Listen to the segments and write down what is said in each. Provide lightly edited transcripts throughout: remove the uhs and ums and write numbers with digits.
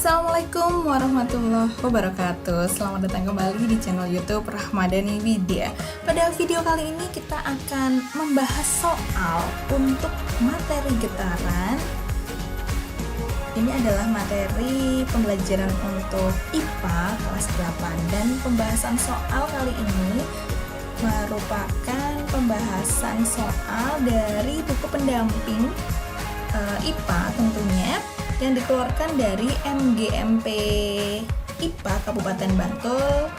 Assalamualaikum warahmatullahi wabarakatuh. Selamat datang kembali di channel YouTube Rahmadani Widya. Pada video kali ini kita akan membahas soal untuk materi getaran. Ini adalah materi pembelajaran untuk IPA kelas 8 dan pembahasan soal kali ini merupakan pembahasan soal dari buku pendamping IPA tentunya yang dikeluarkan dari MGMP IPA Kabupaten Bantul,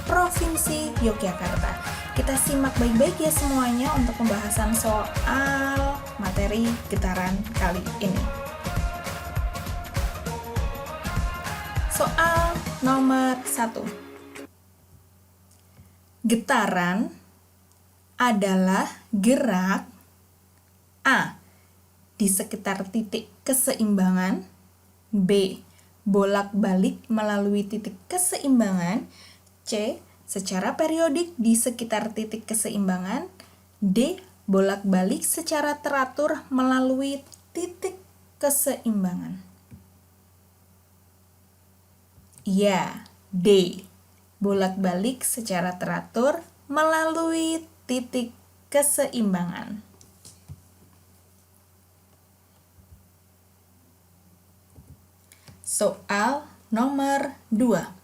Provinsi Yogyakarta. Kita simak baik-baik ya semuanya untuk pembahasan soal materi getaran kali ini. Soal nomor 1. Getaran adalah gerak A. di sekitar titik keseimbangan, B. bolak-balik melalui titik keseimbangan, C. secara periodik di sekitar titik keseimbangan, D. bolak-balik secara teratur melalui titik keseimbangan. Ya, D. bolak-balik secara teratur melalui titik keseimbangan. Soal nomor 2.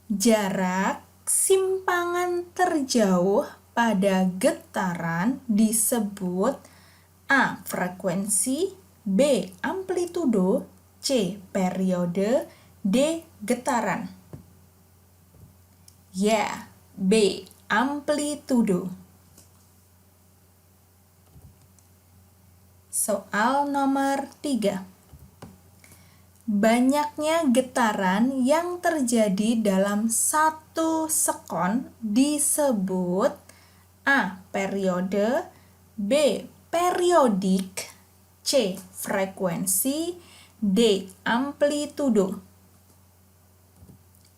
Jarak simpangan terjauh pada getaran disebut A. frekuensi, B. amplitudo, C. periode, D. getaran. Ya, B. amplitudo. Soal nomor 3. Banyaknya getaran yang terjadi dalam 1 sekon disebut A. periode, B. periodik, C. frekuensi, D. amplitudo.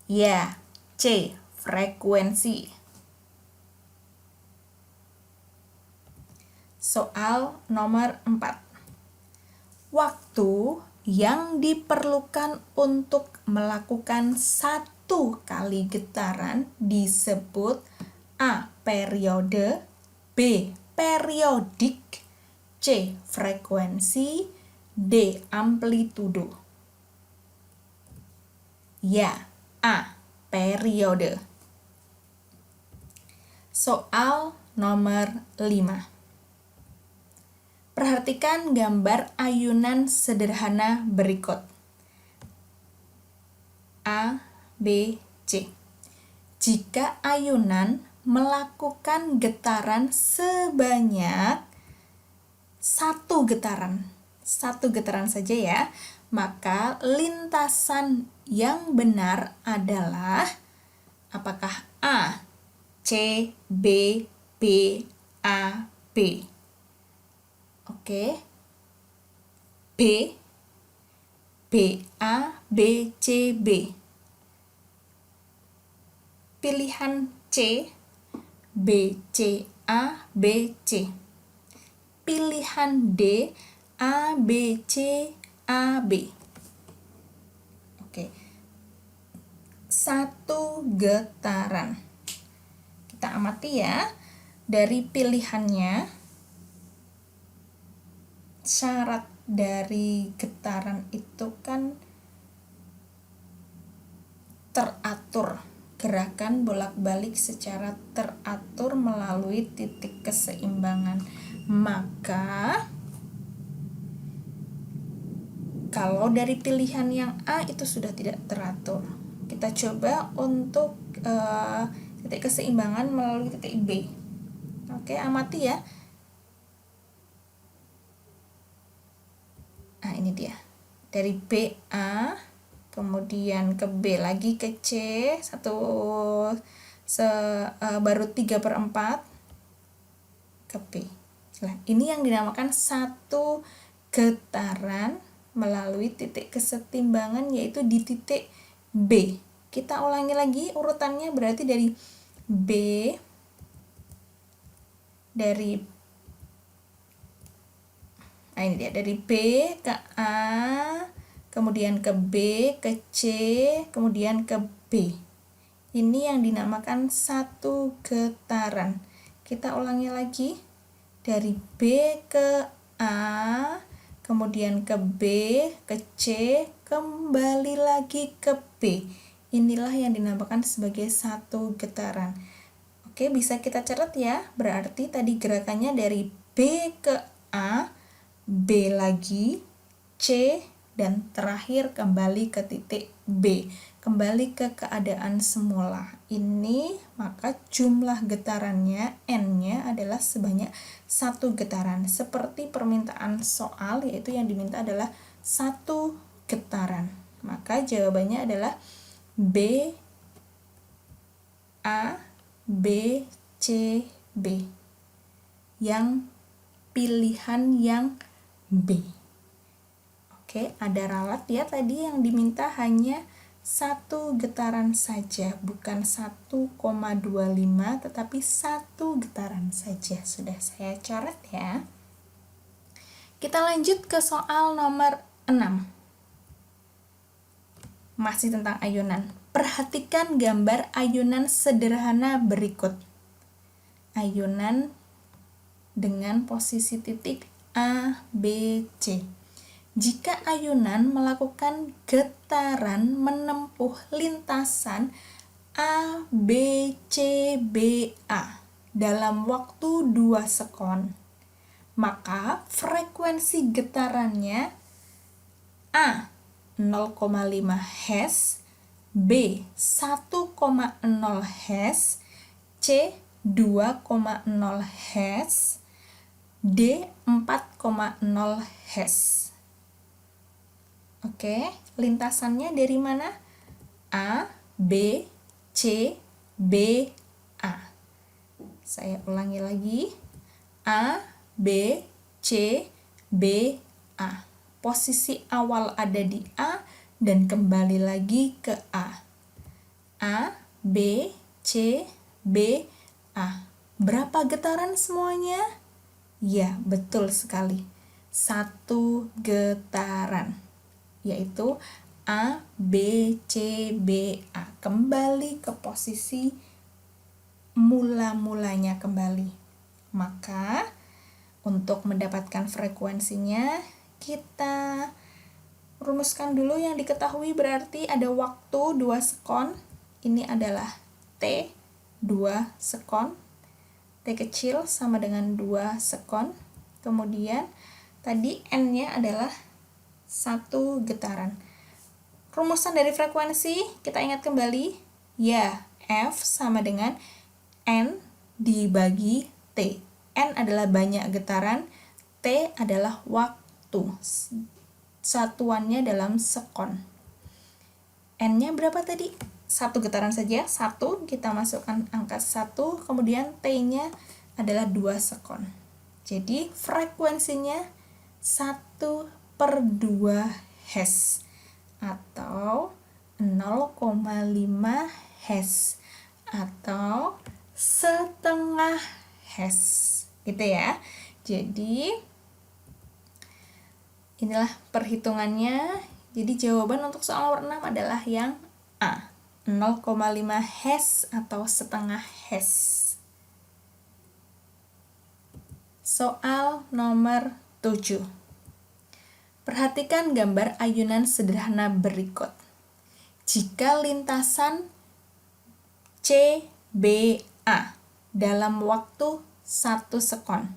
Ya, C. frekuensi. Soal nomor 4. Waktu yang diperlukan untuk melakukan 1 kali getaran disebut A. periode, B. periodik, C. frekuensi, D. amplitudo. Ya, A. periode. Soal nomor 5. Perhatikan gambar ayunan sederhana berikut. A, B, C. Jika ayunan melakukan getaran sebanyak 1 getaran saja ya, maka lintasan yang benar adalah apakah A, C, B, B, A, B. Oke. B, B, A, B, C, B. Pilihan C, B, C, A, B, C. Pilihan D, A, B, C, A, B. Oke. 1 getaran. Kita amati ya. Dari pilihannya, syarat dari getaran itu kan teratur, gerakan bolak-balik secara teratur melalui titik keseimbangan. Maka kalau dari pilihan yang A itu sudah tidak teratur, kita coba untuk titik keseimbangan melalui titik B. Oke, amati ya. Nah, ini dia. Dari B, A, kemudian ke B lagi ke C, baru 3/4 ke B. Nah, ini yang dinamakan 1 getaran melalui titik keseimbangan, yaitu di titik B. Kita ulangi lagi urutannya, berarti dari B, Nah, ini dia, dari B ke A, kemudian kemudian ke B, ke C, kemudian ke B. Ini yang dinamakan satu getaran. Kita ulangi lagi. Dari B ke A, kemudian ke B, ke C, kembali lagi ke B. Inilah yang dinamakan sebagai satu getaran. Oke, bisa kita catat ya. Berarti tadi gerakannya dari B ke A, B lagi, C, dan terakhir kembali ke titik B. Kembali ke keadaan semula. Ini maka jumlah getarannya, N-nya adalah sebanyak satu getaran. Seperti permintaan soal, yaitu yang diminta adalah satu getaran. Maka jawabannya adalah B, A, B, C, B. Yang pilihan yang B. Oke, ada ralat ya tadi yang diminta hanya satu getaran saja, bukan 1,25 tetapi satu getaran saja. Sudah saya coret ya. Kita lanjut ke soal nomor 6. Masih tentang ayunan. Perhatikan gambar ayunan sederhana berikut. Ayunan dengan posisi titik A, B, C. Jika ayunan melakukan getaran menempuh lintasan A, B, C, B, A dalam waktu 2 sekon, maka frekuensi getarannya A 0,5 Hz, B 1,0 Hz, C 2,0 Hz, D 4,0 Hz. Oke, lintasannya dari mana? A, B, C, B, A. Saya ulangi lagi. A, B, C, B, A. Posisi awal ada di A dan kembali lagi ke A. A, B, C, B, A. Berapa getaran semuanya? Ya, betul sekali. Satu getaran. Yaitu A, B, C, B, A. Kembali ke posisi mula-mulanya kembali. Maka, untuk mendapatkan frekuensinya, kita rumuskan dulu yang diketahui berarti ada waktu 2 sekon. Ini adalah T, 2 sekon. T kecil sama dengan 2 sekon. Kemudian, tadi N-nya adalah satu getaran. Rumusan dari frekuensi kita ingat kembali, ya, F sama dengan N dibagi T. N adalah banyak getaran, T adalah waktu. Satuannya dalam sekon. N-nya berapa tadi? Satu getaran saja, 1, kita masukkan angka 1, kemudian T-nya adalah 2 sekon. Jadi frekuensinya 1/2 Hz atau 0,5 Hz atau setengah Hz gitu ya. Jadi inilah perhitungannya. Jadi jawaban untuk soal nomor 6 adalah yang A, 0,5 Hz atau setengah Hz. Soal nomor 7. Perhatikan gambar ayunan sederhana berikut. Jika lintasan CBA dalam waktu 1 sekon,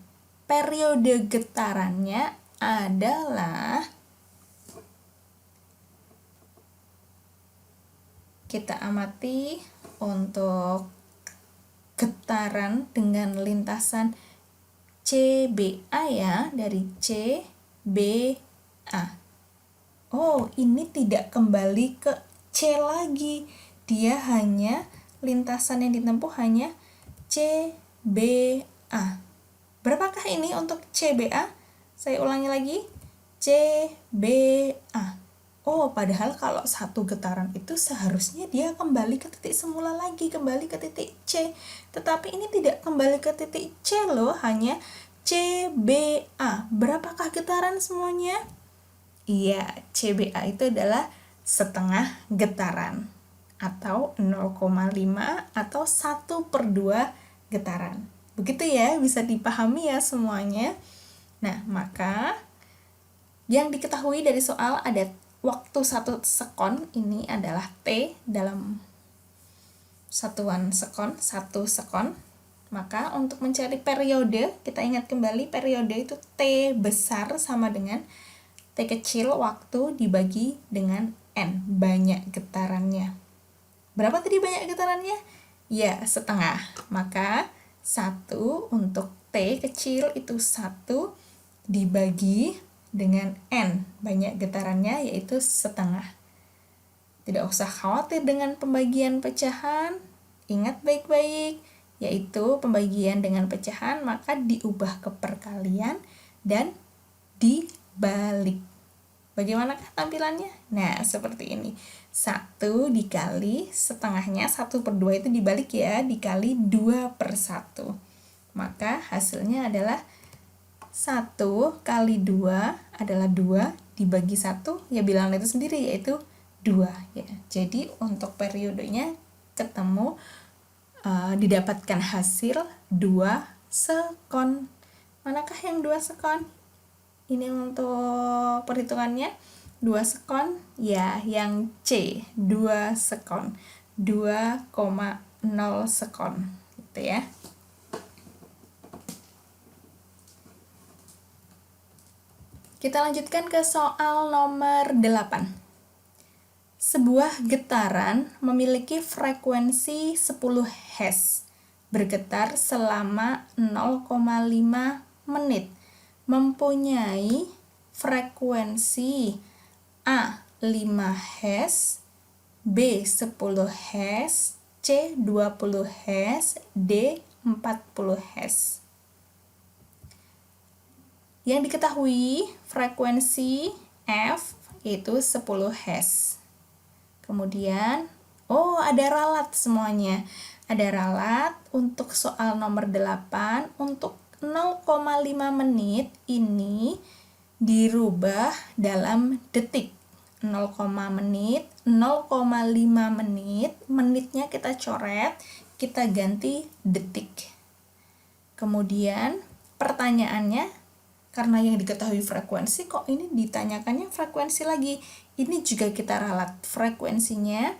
periode getarannya adalah, kita amati untuk getaran dengan lintasan CBA ya, dari CBA. Oh, ini tidak kembali ke C lagi. Dia hanya, lintasan yang ditempuh hanya CBA. Berapakah ini untuk CBA? Saya ulangi lagi. CBA. Oh, padahal kalau satu getaran itu seharusnya dia kembali ke titik semula lagi, kembali ke titik C. Tetapi ini tidak kembali ke titik C loh, hanya CBA. Berapakah getaran semuanya? Iya, CBA itu adalah setengah getaran atau 0,5 atau 1/2 getaran. Begitu ya, bisa dipahami ya semuanya. Nah, maka yang diketahui dari soal ada waktu 1 sekon, ini adalah T dalam satuan sekon, 1 sekon. Maka untuk mencari periode, kita ingat kembali periode itu T besar sama dengan T kecil waktu dibagi dengan N, banyak getarannya. Berapa tadi banyak getarannya? Ya, setengah. Maka 1 untuk T kecil itu 1 dibagi dengan N, banyak getarannya yaitu setengah. Tidak usah khawatir dengan pembagian pecahan, ingat baik-baik, yaitu pembagian dengan pecahan maka diubah ke perkalian dan dibalik. Bagaimanakah tampilannya? Nah, seperti ini. 1 dikali setengahnya, 1/2 itu dibalik ya, dikali 2/1. Maka hasilnya adalah 1 kali 2 adalah 2, dibagi 1, ya bilangan itu sendiri yaitu 2. Ya. Jadi untuk periodenya ketemu, didapatkan hasil 2 sekon. Manakah yang 2 sekon? Ini untuk perhitungannya 2 sekon, ya yang C, 2 sekon, 2,0 sekon gitu ya. Kita lanjutkan ke soal nomor 8. Sebuah getaran memiliki frekuensi 10 Hz, bergetar selama 0,5 menit, mempunyai frekuensi A 5 Hz, B 10 Hz, C 20 Hz, D 40 Hz. Yang diketahui frekuensi F yaitu 10 Hz. Kemudian, ada ralat semuanya. Ada ralat untuk soal nomor 8, untuk 0,5 menit ini dirubah dalam detik. 0,5 menit, menitnya kita coret, kita ganti detik. Kemudian pertanyaannya, karena yang diketahui frekuensi, kok ini ditanyakannya frekuensi lagi? Ini juga kita ralat frekuensinya.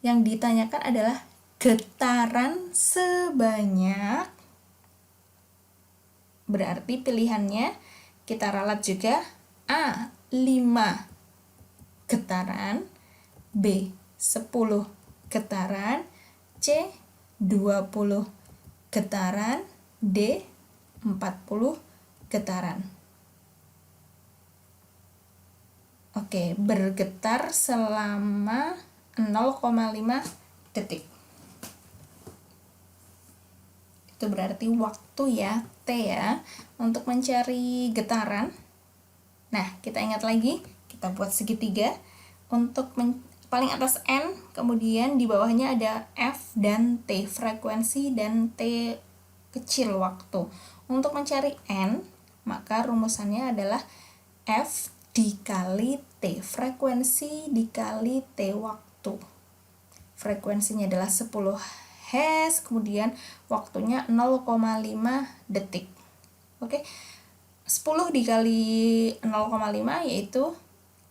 Yang ditanyakan adalah getaran sebanyak, berarti pilihannya kita ralat juga A 5 getaran, B 10 getaran, C 20 getaran, D 40 getaran. Oke, bergetar selama 0,5 detik. Itu berarti waktu ya, T ya, untuk mencari getaran. Nah, kita ingat lagi, kita buat segitiga untuk paling atas N, kemudian di bawahnya ada F dan T, frekuensi dan T kecil waktu. Untuk mencari N, maka rumusannya adalah F dikali T, frekuensi dikali T waktu. Frekuensinya adalah 10 Hz, kemudian waktunya 0,5 detik. Oke. 10 dikali 0,5 yaitu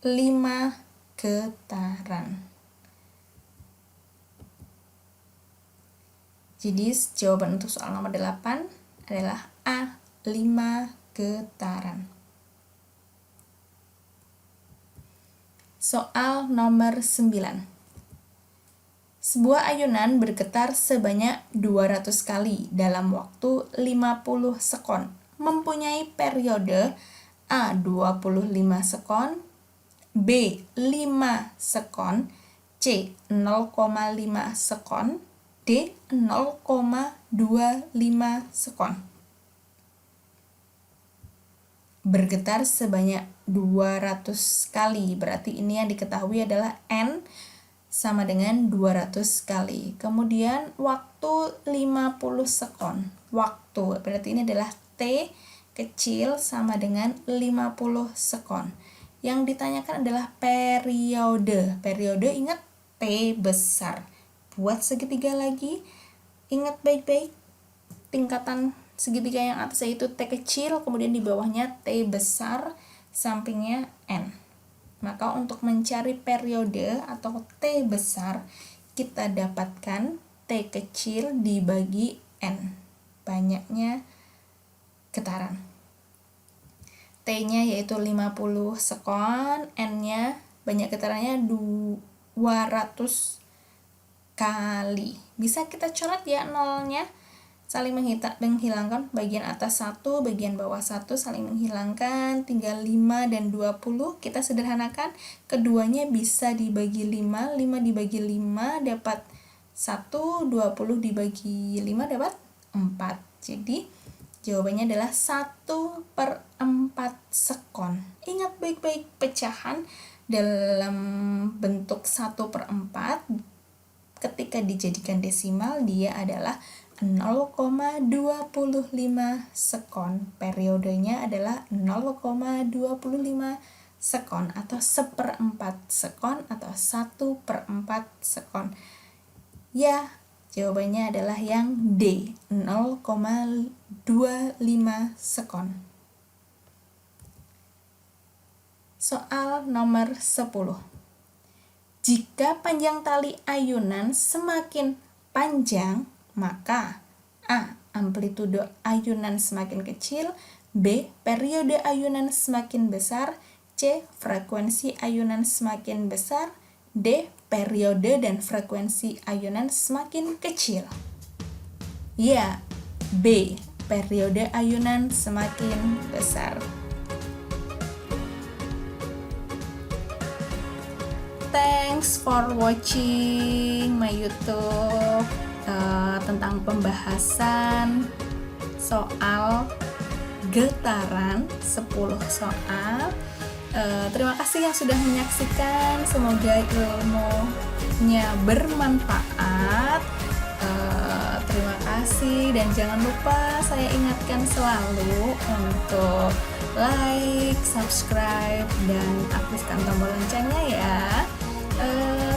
5 getaran. Jadi jawaban untuk soal nomor 8 adalah A 5 getaran. Soal nomor 9. Sebuah ayunan bergetar sebanyak 200 kali dalam waktu 50 sekon. Mempunyai periode A 25 sekon, B 5 sekon, C 0,5 sekon, D 0,25 sekon. Bergetar sebanyak 200 kali, berarti ini yang diketahui adalah N sama dengan 200 kali. Kemudian waktu 50 sekon. Waktu berarti ini adalah T kecil sama dengan 50 sekon. Yang ditanyakan adalah periode. Periode ingat T besar. Buat segitiga lagi, ingat baik-baik tingkatan segitiga yang atas yaitu T kecil, kemudian di bawahnya T besar, sampingnya N. Maka untuk mencari periode atau T besar, kita dapatkan T kecil dibagi N. Banyaknya getaran. T-nya yaitu 50 sekon, N-nya banyak getarannya 200 kali. Bisa kita coret ya nolnya, saling menghilangkan, bagian atas 1, bagian bawah 1 saling menghilangkan, tinggal 5 dan 20. Kita sederhanakan, keduanya bisa dibagi 5, 5 dibagi 5 dapat 1, 20 dibagi 5 dapat 4. Jadi jawabannya adalah 1/4 sekon. Ingat baik-baik pecahan dalam bentuk 1/4, ketika dijadikan desimal dia adalah 0,25 sekon. Periodenya adalah 0,25 sekon atau 1/4 sekon atau 1/4 sekon. Ya, jawabannya adalah yang D, 0,25 sekon. Soal nomor 10. Jika panjang tali ayunan semakin panjang, maka A. amplitudo ayunan semakin kecil, B. periode ayunan semakin besar, C. frekuensi ayunan semakin besar, D. periode dan frekuensi ayunan semakin kecil. Ya, B. periode ayunan semakin besar. Thanks for watching my YouTube tentang pembahasan soal getaran 10 soal. Terima kasih yang sudah menyaksikan, semoga ilmunya bermanfaat. Terima kasih dan jangan lupa saya ingatkan selalu untuk like, subscribe, dan aktifkan tombol loncengnya ya.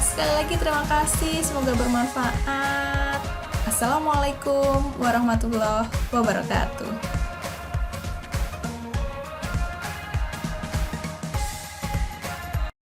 Sekali lagi terima kasih, semoga bermanfaat. Assalamualaikum warahmatullahi wabarakatuh.